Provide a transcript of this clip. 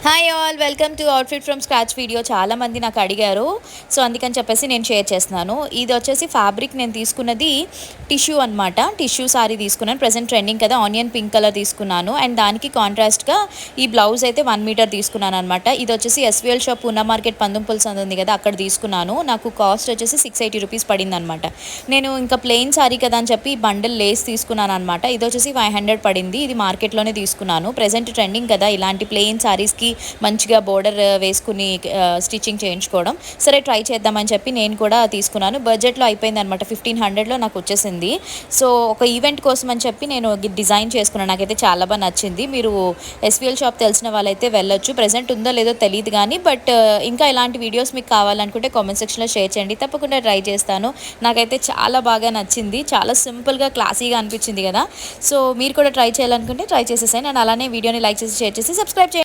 Hi all, welcome to outfit from scratch video. చాలామంది నాకు అడిగారు, సో అందుకని చెప్పేసి నేను షేర్ చేస్తున్నాను. ఇది వచ్చేసి ఫ్యాబ్రిక్ నేను తీసుకున్నది టిష్యూ అనమాట. టిష్యూ సారీ తీసుకున్నాను. ప్రజెంట్ ట్రెండింగ్ కదా, ఆనియన్ పింక్ కలర్ తీసుకున్నాను. అండ్ దానికి కాంట్రాస్ట్గా ఈ బ్లౌజ్ అయితే 1 మీటర్ తీసుకున్నాను అనమాట. ఇది వచ్చేసి ఎస్విఎల్ షాప్ పూనా మార్కెట్ పందుంపుల్స్ అని ఉంది కదా, అక్కడ తీసుకున్నాను. నాకు కాస్ట్ వచ్చేసి 680 రూపీస్ పడింది అనమాట. నేను ఇంకా ప్లెయిన్ సారీ కదా అని చెప్పి బండిల్ లేస్ తీసుకున్నాను అనమాట. ఇది వచ్చేసి 500 పడింది. ఇది మార్కెట్లోనే తీసుకున్నాను. ప్రజెంట్ ట్రెండింగ్ కదా ఇలాంటి ప్లెయిన్ సారీస్కి మంచిగా బోర్డర్ వేసుకుని స్టిచ్చింగ్ చేయించుకోవడం. సరే ట్రై చేద్దామని చెప్పి నేను కూడా తీసుకున్నాను. బడ్జెట్లో అయిపోయింది అనమాట. 1500లో నాకు వచ్చేసింది. సో ఒక ఈవెంట్ కోసం అని చెప్పి నేను డిజైన్ చేసుకున్నాను. నాకైతే చాలా బాగా నచ్చింది. మీరు ఎస్విఎల్ షాప్ తెలిసిన వాళ్ళైతే వెళ్ళొచ్చు. ప్రజెంట్ ఉందో లేదో తెలియదు కానీ, బట్ ఇంకా ఇలాంటి వీడియోస్ మీకు కావాలనుకుంటే కామెంట్ సెక్షన్లో షేర్ చేయండి. తప్పకుండా ట్రై చేస్తాను. నాకైతే చాలా బాగా నచ్చింది. చాలా సింపుల్గా క్లాసీగా అనిపించింది కదా. సో మీరు కూడా ట్రై చేయాలనుకుంటే ట్రై చేసేసాను. అండ్ అలానే వీడియోని లైక్ చేసి షేర్ చేసి సబ్స్క్రైబ్ చేయండి.